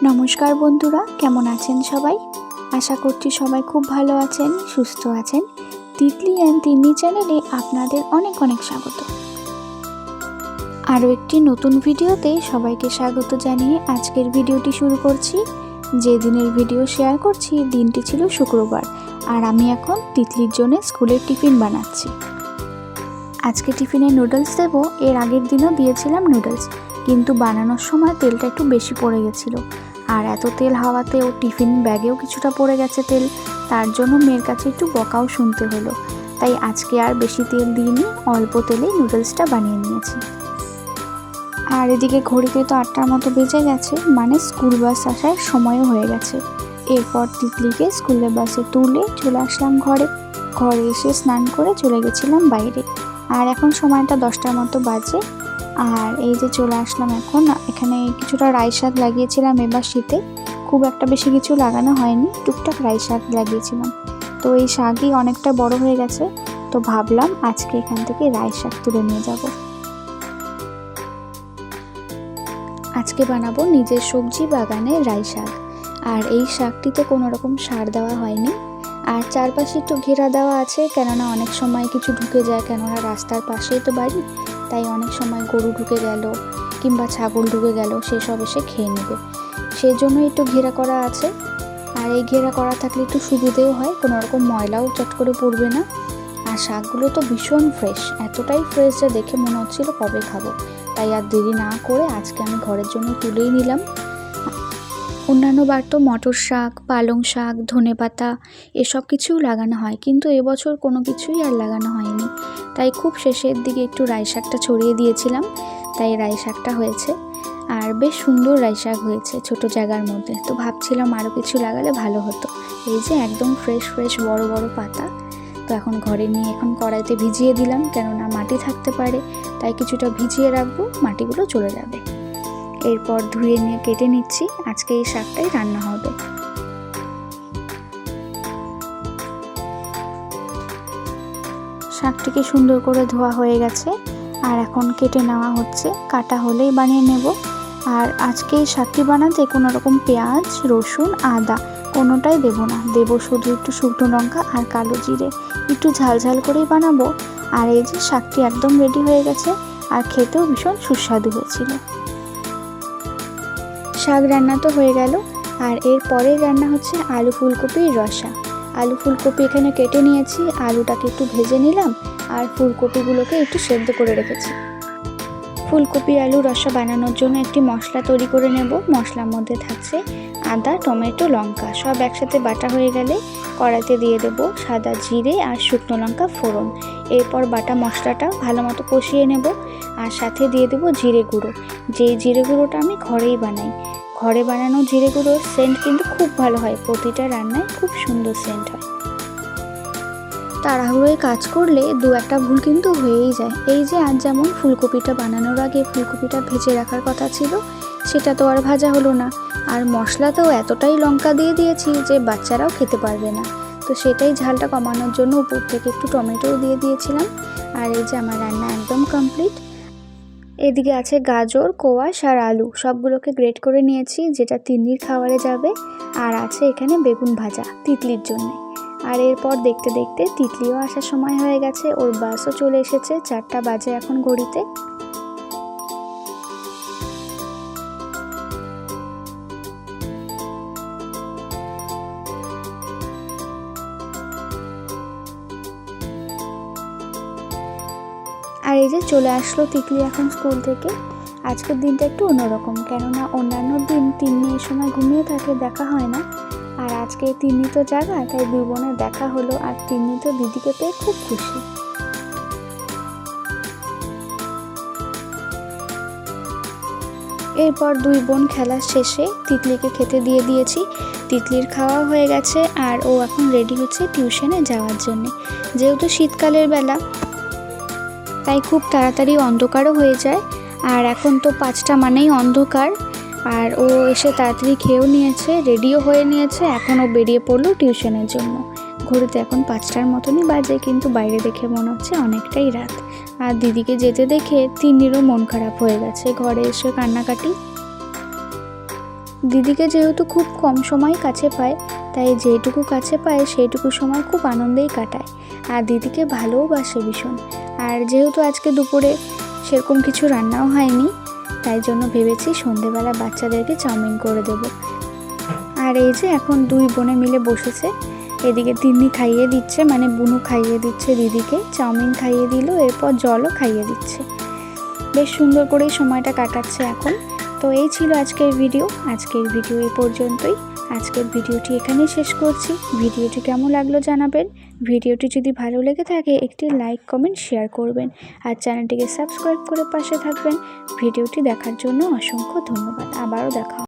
নমস্কার বন্ধুরা, কেমন আছেন সবাই? আশা করছি সবাই খুব ভালো আছেন, সুস্থ আছেন। তিতলি অ্যান্ড তিন্নি চ্যানেলে আপনাদের অনেক অনেক স্বাগত। আরও একটি নতুন ভিডিওতে সবাইকে স্বাগত জানিয়ে আজকের ভিডিওটি শুরু করছি। যে দিনের ভিডিও শেয়ার করছি দিনটি ছিল শুক্রবার, আর আমি এখন তিতলির জন্য স্কুলের টিফিন বানাচ্ছি। আজকে টিফিনে নুডলস দেবো। এর আগের দিনও দিয়েছিলাম নুডলস, কিন্তু বানানোর সময় তেলটা একটু বেশি পড়ে গেছিলো। আর এত তেল হওয়াতে ও টিফিন ব্যাগেও কিছুটা পড়ে গেছে তেল, তার জন্য মেয়ের কাছে একটু বকাও শুনতে হলো। তাই আজকে আর বেশি তেল দিইনি, অল্প তেলেই নুডলসটা বানিয়ে নিয়েছি। আর এদিকে ঘড়িতে তো 8টার মতো বেজে গেছে, মানে স্কুল বাস আসার সময়ও হয়ে গেছে। এরপর তিতলিকে স্কুলের বাসে তুলে চলে আসলাম ঘরে এসে স্নান করে চলে গেছিলাম বাইরে। আর এখন সময়টা 10টার মতো বাজে। আর এই যে চলে আসলাম এখন। এখানে কিছুটা রাই শাক লাগিয়েছিলাম এবার শীতে, খুব একটা বেশি কিছু লাগানো হয়নি, টুকটাক রাই শাক লাগিয়েছিলাম। তো এই শাকই অনেকটা বড় হয়ে গেছে, তো ভাবলাম আজকে এখান থেকে রাই শাক তুলে নিয়ে যাব। আজকে বানাবো নিজের সবজি বাগানে রাই শাক। আর এই শাকটিতে কোনো রকম সার দেওয়া হয়নি, আর চারপাশে একটু ঘেরা দেওয়া আছে, কেননা অনেক সময় কিছু ঢুকে যায়, কেননা রাস্তার পাশেই তো বাড়ি। তাই অনেক সময় গরু ঢুকে গেল কিংবা ছাগল ঢুকে গেল, সেসব এসে খেয়ে নেবে, সেই জন্য একটু ঘেরা করা আছে। আর এই ঘেরা করা থাকলে একটু সুবিধেও হয়, কোনো রকম ময়লাও চট করে পড়বে না। আর শাকগুলো তো ভীষণ ফ্রেশ, এতটাই ফ্রেশ যে দেখে মনে হচ্ছিল কবে খাবো। তাই আর দেরি না করে আজকে আমি ঘরের জন্য তুলেই নিলাম। অন্যান্য বার তো মটর শাক, পালং শাক, ধনেপাতা এসব কিছুও লাগানো হয়, কিন্তু এবছর কোনো কিছুই আর লাগানো হয়নি। তাই খুব শেষের দিকে একটু রাই শাকটা ছড়িয়ে দিয়েছিলাম, তাই রাই শাকটা হয়েছে। আর বেশ সুন্দর রাই শাক হয়েছে ছোট জায়গার মধ্যে। তো ভাবছিলাম আরও কিছু লাগালে ভালো হতো। এই যে একদম ফ্রেশ বড় বড় পাতা। তো এখন ঘরে নিয়ে এখন কড়াইতে ভিজিয়ে দিলাম, কেননা মাটি থাকতে পারে, তাই কিছুটা ভিজিয়ে রাখবো, মাটিগুলো চলে যাবে। এরপর ধুয়ে নিয়ে কেটে নিচ্ছি। আজকে এই শাকটাই রান্না হবে। শাকটিকে সুন্দর করে ধোয়া হয়ে গেছে, আর এখন কেটে নেওয়া হচ্ছে। কাটা হলেই বানিয়ে নেব। আর আজকে এই শাকটি বানাতে কোনো রকম পেঁয়াজ, রসুন, আদা কোনোটাই দেবো না, দেবো শুধু একটু শুকনো লঙ্কা আর কালো জিরে। একটু ঝাল করেই বানাবো। আর এই যে শাকটি একদম রেডি হয়ে গেছে, আর খেতেও ভীষণ সুস্বাদু হয়েছিল। শাক রান্না তো হয়ে গেল। আর এর পরের রান্না হচ্ছে আলু ফুলকপির রসা। আলু ফুলকপি এখানে কেটে নিয়েছি, আলুটাকে একটু ভেজে নিলাম, আর ফুলকপিগুলোকে একটু সেদ্ধ করে রেখেছি। ফুলকপি আলু রসা বানানোর জন্য একটি মশলা তৈরি করে নেব। মশলার মধ্যে থাকছে আদা, টমেটো, লঙ্কা, সব একসাথে বাটা হয়ে গেলে কড়াইতে দিয়ে দেবো সাদা জিরে আর শুকনো লঙ্কা ফোড়ন। এরপর বাটা মশলাটা ভালো মতো কষিয়ে নেব, আর সাথে দিয়ে দেবো জিরে গুঁড়ো। যেই জিরে গুঁড়োটা আমি ঘরেই বানাই। ঘরে বানানো জিরে গুঁড়োর সেন্ট কিন্তু খুব ভালো হয়, প্রতিটা রান্নায় খুব সুন্দর সেন্ট হয়। তাড়াহুড়োয় কাজ করলে দু একটা ভুল কিন্তু হয়েই যায়। এই যে আজ যেমন ফুলকপিটা বানানোর আগে ফুলকপিটা ভেজে রাখার কথা ছিল, সেটা তো আর ভাজা হলো না। আর মশলাতেও এতটাই লঙ্কা দিয়ে দিয়েছি যে বাচ্চারাও খেতে পারবে না। তো সেটাই ঝালটা কমানোর জন্য উপর থেকে একটু টমেটোও দিয়ে দিয়েছিলাম। আর এই যে আমার রান্না একদম কমপ্লিট। এদিকে আছে গাজর, কোয়াশ আর আলু, সবগুলোকে গ্রেট করে নিয়েছি, যেটা তিন্নির খাবারে যাবে। আর আছে এখানে বেগুন ভাজা তিতলির জন্য। আর এরপর দেখতে দেখতে তিতলিও আসার সময় হয়ে গেছে, ওর বাসও চলে এসেছে, 4টা বাজে এখন ঘড়িতে। আর এই যে চলে আসলো তিতলি এখন স্কুল থেকে। আজকের দিনটা একটু অন্যরকম, কেননা অন্যান্য দিন তিন্নি এই সময় ঘুমিয়ে থাকে, দেখা হয় না। আর আজকে তিন্নি তো জাগা, তাই দুই বোনের দেখা হলো। আর তিন্নি তো দিদিকে পেয়ে খুব খুশি। এরপর দুই বোন খেলা শেষে তিতলিকে খেতে দিয়ে দিয়েছি। তিতলির খাওয়া হয়ে গেছে, আর ও এখন রেডি হচ্ছে টিউশনে যাওয়ার জন্যে। যেহেতু শীতকালের বেলা, তাই খুব তাড়াতাড়ি অন্ধকারও হয়ে যায়। আর এখন তো 5টা মানেই অন্ধকার। আর ও এসে তাড়াতাড়ি খেয়েও নিয়েছে, রেডিও হয়ে নিয়েছে, এখন ও বেরিয়ে পড়লো টিউশনের জন্য। ঘড়িতে এখন 5টার মতনই বাজে, কিন্তু বাইরে দেখে মনে হচ্ছে অনেকটাই রাত। আর দিদিকে যেতে দেখে তিন্নিরও মন খারাপ হয়ে গেছে, ঘরে এসে কান্নাকাটি। দিদিকে যেহেতু খুব কম সময় কাছে পায়, তাই যেটুকু কাছে পায় সেইটুকু সময় খুব আনন্দেই কাটায়। আর দিদিকে ভালোওবাসে ভীষণ। আর যেহেতু আজকে দুপুরে সেরকম কিছু রান্নাও হয়নি, তাই জন্য ভেবেছি সন্ধেবেলা বাচ্চাদেরকে চাউমিন করে দেব। আর এই যে এখন দুই বোনে মিলে বসেছে, এদিকে তিন্নি খাইয়ে দিচ্ছে, মানে বুনু খাইয়ে দিচ্ছে দিদিকে, চাউমিন খাইয়ে দিল, এরপর জলও খাইয়ে দিচ্ছে। বেশ সুন্দর করেই সময়টা কাটাচ্ছে এখন। তো এই ছিল আজকের ভিডিও এই পর্যন্তই। আজকের ভিডিওটি এখানেই শেষ করছি। ভিডিওটি কেমন লাগলো জানাবেন। ভিডিওটি যদি ভালো লেগে থাকে একটি লাইক কমেন্ট শেয়ার করবেন, আর চ্যানেলটিকে সাবস্ক্রাইব করে পাশে থাকবেন। ভিডিওটি দেখার জন্য অসংখ্য ধন্যবাদ। আবারও দেখা হবে।